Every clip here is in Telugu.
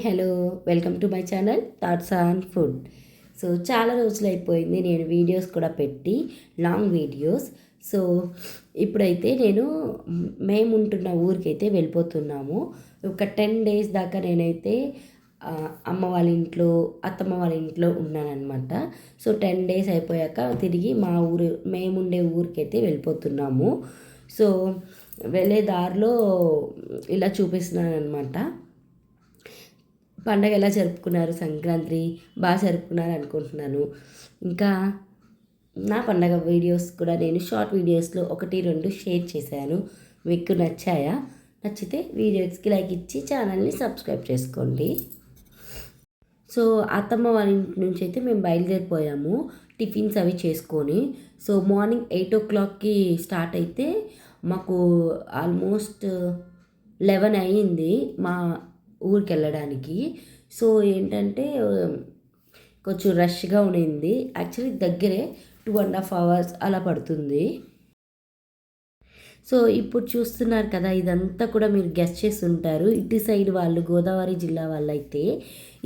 Hello welcome to my channel thoughts on food. So చాలా రోజులు అయిపోయింది నేను వీడియోస్ కూడా పెట్టి, లాంగ్ వీడియోస్. సో ఇప్పుడైతే నేను మేము ఉంటున్న ఊరికైతే వెళ్ళిపోతున్నాము. ఒక 10 days దాకా నేనైతే అమ్మ వాళ్ళ ఇంట్లో, అత్తమ్మ వాళ్ళ ఇంట్లో ఉన్నానన్నమాట. సో 10 days అయిపోయాక తిరిగి మా ఊరు, మేముండే ఊరికైతే వెళ్ళిపోతున్నాము. సో వెళ్ళే దారిలో ఇలా చూపిస్తున్నాను అనమాట. పండగ ఎలా జరుపుకున్నారు, సంక్రాంతి బాగా జరుపుకున్నారు అనుకుంటున్నాను. ఇంకా నా పండగ వీడియోస్ కూడా నేను షార్ట్ వీడియోస్లో 1-2 షేర్ చేశాను. మీకు నచ్చాయా? నచ్చితే వీడియోస్కి లైక్ ఇచ్చి ఛానల్ని సబ్స్క్రైబ్ చేసుకోండి. సో అత్తమ్మ వాళ్ళ ఇంటి నుంచి అయితే మేము బయలుదేరిపోయాము టిఫిన్స్ అవి చేసుకొని. సో మార్నింగ్ 8 o'clockకి స్టార్ట్ అయితే మాకు ఆల్మోస్ట్ 11 అయ్యింది మా ఊరికి వెళ్ళడానికి. సో ఏంటంటే కొంచెం రష్గా ఉండింది. యాక్చువల్లీ దగ్గరే 2.5 hours అలా పడుతుంది. సో ఇప్పుడు చూస్తున్నారు కదా, ఇదంతా కూడా మీరు గెస్ట్ చేసి ఉంటారు. ఇటు సైడ్ వాళ్ళు, గోదావరి జిల్లా వాళ్ళు అయితే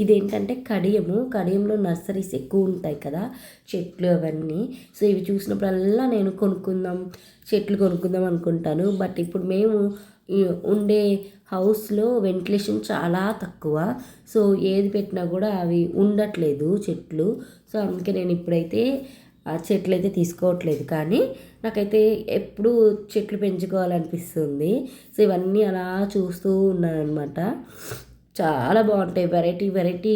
ఇదేంటంటే కడియంలో నర్సరీస్ ఎక్కువ ఉంటాయి కదా, చెట్లు అవన్నీ. సో ఇవి చూసినప్పుడల్లా నేను చెట్లు కొనుక్కుందాం అనుకుంటాను. బట్ ఇప్పుడు మేము ఉండే హౌస్లో వెంటిలేషన్ చాలా తక్కువ. సో ఏది పెట్టినా కూడా అవి ఉండట్లేదు చెట్లు. సో అందుకే నేను ఇప్పుడైతే చెట్లు అయితే తీసుకోవట్లేదు. కానీ నాకైతే ఎప్పుడు చెట్లు పెంచుకోవాలనిపిస్తుంది. సో ఇవన్నీ అలా చూస్తూ ఉన్నానమాట. చాలా బాగుంటాయి, వెరైటీ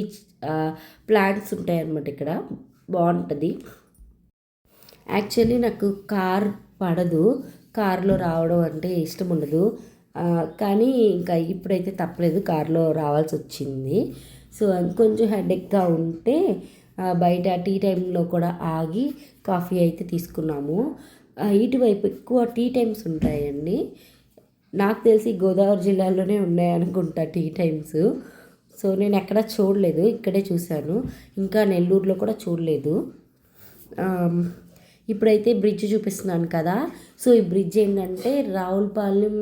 ప్లాంట్స్ ఉంటాయి అన్నమాట ఇక్కడ. బాగుంటుంది. యాక్చువల్లీ నాకు కార్ పడదు, కార్లో రావడం అంటే ఇష్టం ఉండదు. కానీ ఇంకా ఇప్పుడైతే తప్పలేదు, కారులో రావాల్సి వచ్చింది. సో కొంచెం హెడేక్గా ఉంటే బయట టీ టైంలో కూడా ఆగి కాఫీ అయితే తీసుకున్నాము. ఇటువైపు ఎక్కువ టీ టైమ్స్ ఉంటాయండి. నాకు తెలిసి గోదావరి జిల్లాలోనే ఉన్నాయనుకుంటా టీ టైమ్స్. సో నేను ఎక్కడ చూడలేదు, ఇక్కడే చూశాను. ఇంకా నెల్లూరులో కూడా చూడలేదు. ఇప్పుడైతే బ్రిడ్జ్ చూపిస్తున్నాను కదా. సో ఈ బ్రిడ్జ్ ఏంటంటే రావులపాలెం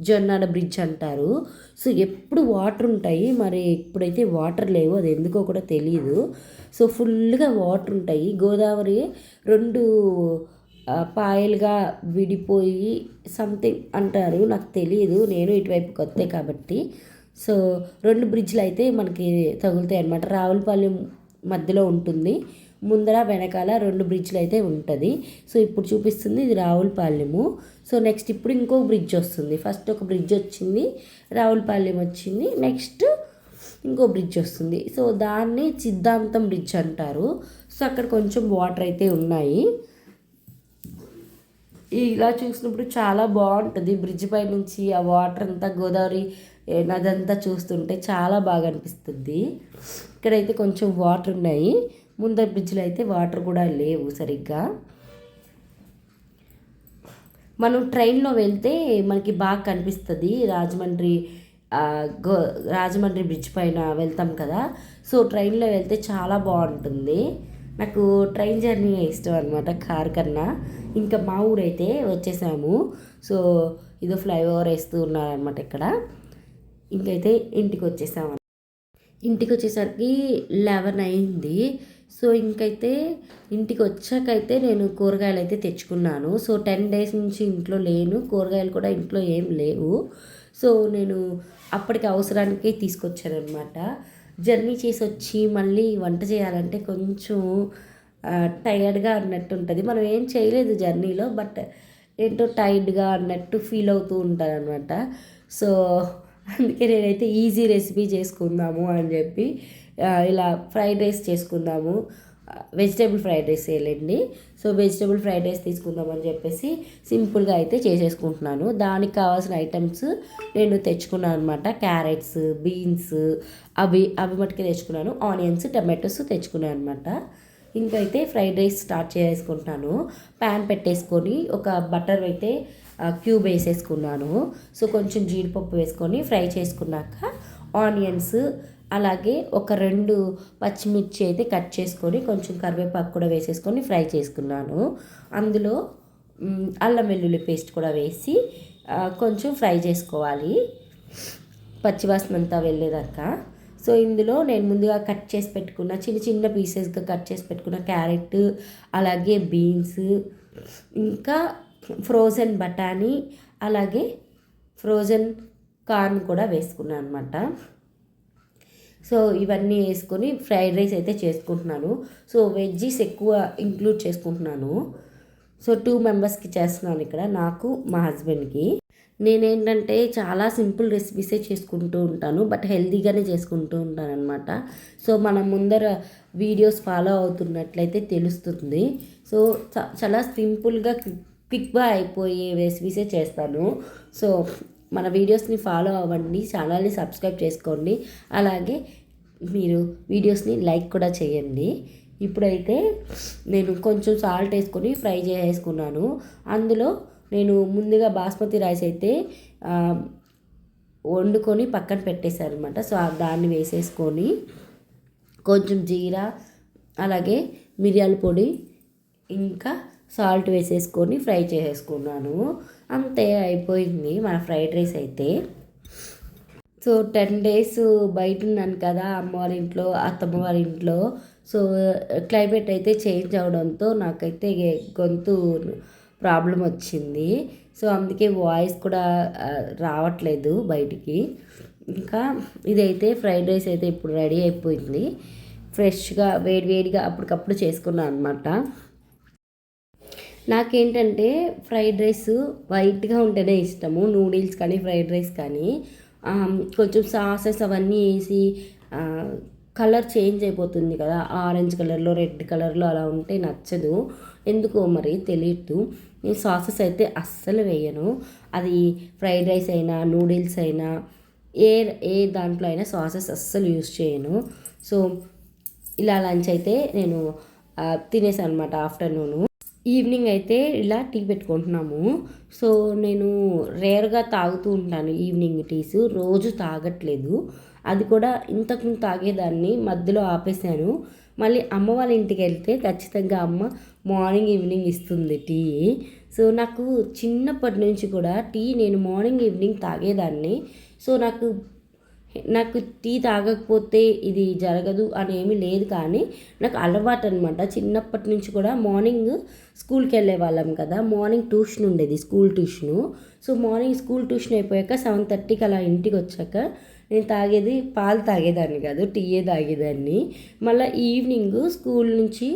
జొన్నాడ బ్రిడ్జ్ అంటారు. సో ఎప్పుడు వాటర్ ఉంటాయి, మరి ఇప్పుడైతే వాటర్ లేవు, అది ఎందుకో కూడా తెలియదు. సో ఫుల్గా వాటర్ ఉంటాయి. గోదావరి 2 పాయలుగా విడిపోయి సంథింగ్ అంటారు, నాకు తెలియదు, నేను ఇటువైపు కొత్తే కాబట్టి. సో 2 బ్రిడ్జ్లు అయితే మనకి తగులుతాయి అన్నమాట. రావులపాలెం మధ్యలో ఉంటుంది, ముందర వెనకాల 2 బ్రిడ్జ్లు అయితే ఉంటుంది. సో ఇప్పుడు చూపిస్తుంది ఇది రావులపాలెము. సో నెక్స్ట్ ఇప్పుడు ఇంకో బ్రిడ్జ్ వస్తుంది. ఫస్ట్ ఒక బ్రిడ్జ్ వచ్చింది, రావులపాలెం వచ్చింది, నెక్స్ట్ ఇంకో బ్రిడ్జ్ వస్తుంది. సో దాన్ని సిద్ధాంతం బ్రిడ్జ్ అంటారు. సో అక్కడ కొంచెం వాటర్ అయితే ఉన్నాయి. ఇలా చూసినప్పుడు చాలా బాగుంటుంది. బ్రిడ్జ్ పై నుంచి ఆ వాటర్ అంతా, గోదావరి నదంతా చూస్తుంటే చాలా బాగా అనిపిస్తుంది. ఇక్కడైతే కొంచెం వాటర్ ఉన్నాయి, ముందర బ్రిడ్జ్లో అయితే వాటర్ కూడా లేవు సరిగ్గా. మనం ట్రైన్లో వెళ్తే మనకి బాగా కనిపిస్తుంది. రాజమండ్రి బ్రిడ్జ్ పైన వెళ్తాం కదా. సో ట్రైన్లో వెళ్తే చాలా బాగుంటుంది. నాకు ట్రైన్ జర్నీ ఇష్టం అనమాట, కార్ కన్నా. ఇంకా మా ఊరైతే వచ్చేసాము. సో ఇదో ఫ్లైఓవర్ వేస్తూ ఉన్నారనమాట ఇక్కడ. ఇంకైతే ఇంటికి వచ్చేసాము. ఇంటికి వచ్చేసరికి 11 అయింది. సో ఇంకైతే ఇంటికి వచ్చాకైతే నేను కూరగాయలు అయితే తెచ్చుకున్నాను. సో 10 days నుంచి ఇంట్లో లేను, కూరగాయలు కూడా ఇంట్లో ఏం లేవు. సో నేను అప్పటికి అవసరానికి తీసుకొచ్చాను అనమాట. జర్నీ చేసి వచ్చి మళ్ళీ వంట చేయాలంటే కొంచెం టైర్డ్గా అన్నట్టు ఉంటుంది. మనం ఏం చేయలేదు జర్నీలో, బట్ ఏంటో టైర్డ్గా అన్నట్టు ఫీల్ అవుతూ ఉంటాను అనమాట. సో అందుకే నేనైతే ఈజీ రెసిపీ చేసుకుందాము అని చెప్పి ఇలా ఫ్రైడ్ రైస్ చేసుకుందాము. వెజిటేబుల్ ఫ్రైడ్ రైస్ వేయాలండి. సో వెజిటేబుల్ ఫ్రైడ్ రైస్ తీసుకుందామని చెప్పేసి సింపుల్గా అయితే చేసేసుకుంటున్నాను. దానికి కావాల్సిన ఐటమ్స్ నేను తెచ్చుకున్నాను అనమాట. క్యారెట్స్, బీన్స్ అవి మట్టుకే తెచ్చుకున్నాను. ఆనియన్స్, టమాటోస్ తెచ్చుకున్నాను అనమాట. ఇంకైతే ఫ్రైడ్ రైస్ స్టార్ట్ చేసుకుంటున్నాను. ప్యాన్ పెట్టేసుకొని ఒక బటర్ అయితే క్యూబ్ వేసేసుకున్నాను. సో కొంచెం జీడిపప్పు వేసుకొని ఫ్రై చేసుకున్నాక ఆనియన్స్, అలాగే ఒక 2 పచ్చిమిర్చి అయితే కట్ చేసుకొని కొంచెం కరివేపాకు కూడా వేసేసుకొని ఫ్రై చేసుకున్నాను. అందులో అల్లం వెల్లుల్లి పేస్ట్ కూడా వేసి కొంచెం ఫ్రై చేసుకోవాలి, పచ్చివాసన అంతా వెళ్ళేదాకా. సో ఇందులో నేను ముందుగా కట్ చేసి పెట్టుకున్న చిన్న చిన్న పీసెస్గా కట్ చేసి పెట్టుకున్న క్యారెట్, అలాగే బీన్స్, ఇంకా ఫ్రోజన్ బఠానీ, అలాగే ఫ్రోజన్ కార్న్ కూడా వేసుకున్నాను అనమాట. సో ఇవన్నీ వేసుకొని ఫ్రైడ్ రైస్ అయితే చేసుకుంటున్నాను. సో వెజ్జీస్ ఎక్కువ ఇంక్లూడ్ చేసుకుంటున్నాను. సో 2 మెంబర్స్కి చేస్తున్నాను ఇక్కడ, నాకు మా హస్బెండ్కి. నేనేంటంటే చాలా సింపుల్ రెసిపీసే చేసుకుంటూ ఉంటాను, బట్ హెల్తీగానే చేసుకుంటూ ఉంటాను అనమాట. సో మనం ముందర వీడియోస్ ఫాలో అవుతున్నట్లయితే తెలుస్తుంది. సో చాలా సింపుల్గా క్విక్గా అయిపోయే రెసిపీసే చేస్తాను. సో మన వీడియోస్ని ఫాలో అవ్వండి, ఛానల్ని సబ్స్క్రైబ్ చేసుకోండి, అలాగే మీరు వీడియోస్ని లైక్ కూడా చేయండి. ఇప్పుడైతే నేను కొంచెం సాల్ట్ వేసుకొని ఫ్రై చేసుకున్నాను. అందులో నేను ముందుగా బాస్మతి రైస్ అయితే వండుకొని పక్కన పెట్టేశాను అనమాట. సో దాన్ని వేసేసుకొని కొంచెం జీరా, అలాగే మిరియాల పొడి, ఇంకా సాల్ట్ వేసేసుకొని ఫ్రై చేసేసుకున్నాను. అంతే, అయిపోయింది మన ఫ్రైడ్ రైస్ అయితే. సో 10 days బయట ఉన్నాను కదా, అమ్మ వాళ్ళ ఇంట్లో, అత్తమ్మ వాళ్ళ ఇంట్లో. సో క్లైమేట్ అయితే చేంజ్ అవడంతో నాకైతే గొంతు ప్రాబ్లం వచ్చింది. సో అందుకే వాయిస్ కూడా రావట్లేదు బయటికి. ఇంకా ఇదైతే ఫ్రైడ్ రైస్ అయితే ఇప్పుడు రెడీ అయిపోయింది. ఫ్రెష్గా వేడివేడిగా అప్పటికప్పుడు చేసుకున్నాను అనమాట. నాకేంటంటే ఫ్రైడ్ రైస్ వైట్గా ఉంటేనే ఇష్టము, నూడిల్స్ కానీ ఫ్రైడ్ రైస్ కానీ. కొంచెం సాసెస్ అవన్నీ వేసి కలర్ చేంజ్ అయిపోతుంది కదా, ఆరెంజ్ కలర్లో, రెడ్ కలర్లో అలా ఉంటే నచ్చదు, ఎందుకో మరి తెలియదు. నేను సాసెస్ అయితే అస్సలు వేయను. అది ఫ్రైడ్ రైస్ అయినా నూడిల్స్ అయినా ఏ దాంట్లో అయినా సాసెస్ అస్సలు యూస్ చేయను. సో ఇలా లంచ్ అయితే నేను తినేసాను అనమాట. ఆఫ్టర్నూను, ఈవినింగ్ అయితే ఇలా టీ పెట్టుకుంటున్నాము. సో నేను రేర్గా తాగుతూ ఉంటాను ఈవినింగ్ టీస్, రోజు తాగట్లేదు. అది కూడా ఇంతకు తాగేదాన్ని, మధ్యలో ఆపేసాను. మళ్ళీ అమ్మ వాళ్ళ ఇంటికి వెళ్తే ఖచ్చితంగా అమ్మ మార్నింగ్ ఈవినింగ్ ఇస్తుంది టీ. సో నాకు చిన్నప్పటి నుంచి కూడా టీ నేను మార్నింగ్ ఈవినింగ్ తాగేదాన్ని. సో నాకు టీ తాగకపోతే ఇది జరగదు అనేమి లేదు, కానీ నాకు అలవాటు అనమాట. చిన్నప్పటి నుంచి కూడా మార్నింగ్ స్కూల్కి వెళ్ళే వాళ్ళం కదా, మార్నింగ్ ట్యూషన్ ఉండేది, school tuition. So morning school tuition అయిపోయాక 7:30కి అలా ఇంటికి వచ్చాక నేను తాగేది పాలు తాగేదాన్ని కాదు, టీయే తాగేదాన్ని. మళ్ళీ ఈవినింగ్ స్కూల్ నుంచి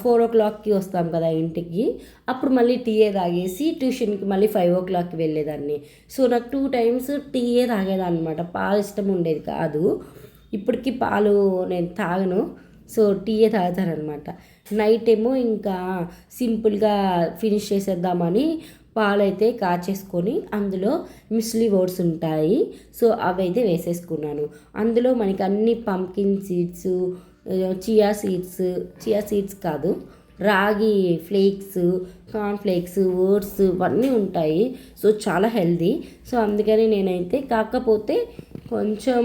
4 o'clockకి వస్తాం కదా ఇంటికి, అప్పుడు మళ్ళీ టీయే తాగేసి ట్యూషన్కి మళ్ళీ 5 o'clockకి వెళ్ళేదాన్ని. సో నాకు 2 times టీయే తాగేదాన్ని అనమాట. పాలు ఇష్టం ఉండేది కాదు. ఇప్పటికీ పాలు నేను తాగను, సో టీయే తాగుతానమాట. నైట్ ఏమో ఇంకా సింపుల్గా ఫినిష్ చేసేద్దామని పాలైతే కాచేసుకొని అందులో మిస్లీ ఓట్స్ ఉంటాయి, సో అవైతే వేసేసుకున్నాను. అందులో మనకి అన్ని పంకిన్ సీడ్స్, చియా సీడ్స్ కాదు, రాగి ఫ్లేక్స్, కార్న్ ఫ్లేక్స్, ఓట్స్ ఇవన్నీ ఉంటాయి. సో చాలా హెల్దీ. సో అందుకని నేనైతే, కాకపోతే కొంచెం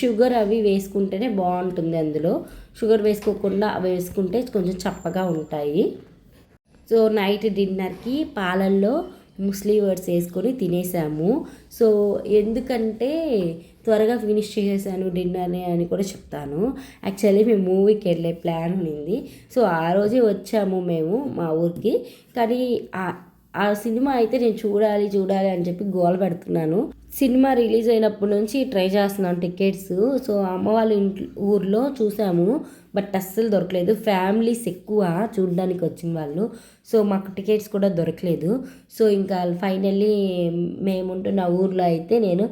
షుగర్ అవి వేసుకుంటేనే బాగుంటుంది. అందులో షుగర్ వేసుకోకుండా అవి వేసుకుంటే కొంచెం చప్పగా ఉంటాయి. సో నైట్ డిన్నర్కి పాలల్లో ముస్లీ ఓట్స్ వేసుకొని తినేసాము. సో ఎందుకంటే త్వరగా ఫినిష్ చేసేసాను డిన్నర్ని అని కూడా చెప్తాను. యాక్చువల్లీ మేము మూవీకి వెళ్ళే ప్లాన్ ఉంది. సో ఆ రోజే వచ్చాము మేము మా ఊరికి, కానీ ఆ సినిమా అయితే నేను చూడాలి అని చెప్పి గోల పెడుతున్నాను. సినిమా రిలీజ్ అయినప్పటి నుంచి ట్రై చేస్తున్నాను టికెట్స్. సో అమ్మ వాళ్ళ ఊర్లో చూసాము, బట్ అస్సలు దొరకలేదు. ఫ్యామిలీస్ ఎక్కువ చూడడానికి వచ్చిన వాళ్ళు, సో మాకు టికెట్స్ కూడా దొరకలేదు. సో ఇంకా ఫైనల్లీ మేముంటున్న ఊర్లో అయితే నేను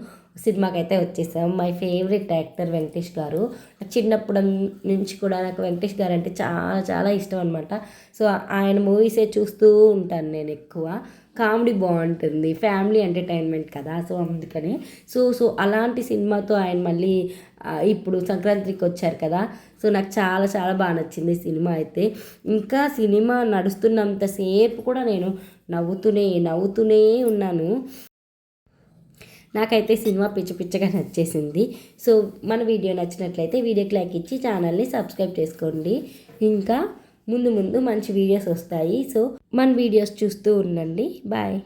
సినిమాకి అయితే వచ్చేసాం. మై ఫేవరెట్ యాక్టర్ వెంకటేష్ గారు. చిన్నప్పటి నుంచి కూడా నాకు వెంకటేష్ గారు అంటే చాలా చాలా ఇష్టం అనమాట. సో ఆయన మూవీసే చూస్తూ ఉంటాను నేను ఎక్కువ. కామెడీ బాగుంటుంది, ఫ్యామిలీ ఎంటర్టైన్మెంట్ కదా, సో అందుకని సో అలాంటి సినిమాతో ఆయన మళ్ళీ ఇప్పుడు సంక్రాంతికి వచ్చారు కదా. సో నాకు చాలా చాలా బాగా నచ్చింది సినిమా అయితే. ఇంకా సినిమా నడుస్తున్నంతసేపు కూడా నేను నవ్వుతూనే ఉన్నాను. నాకైతే సినిమా పిచ్చగా నచ్చేసింది. సో మన వీడియో నచ్చినట్లయితే వీడియోకి లైక్ ఇచ్చి ఛానల్ని సబ్స్క్రైబ్ చేసుకోండి. ఇంకా ముందు మంచి వీడియోస్ వస్తాయి. సో మన వీడియోస్ చూస్తూ ఉండండి. బాయ్.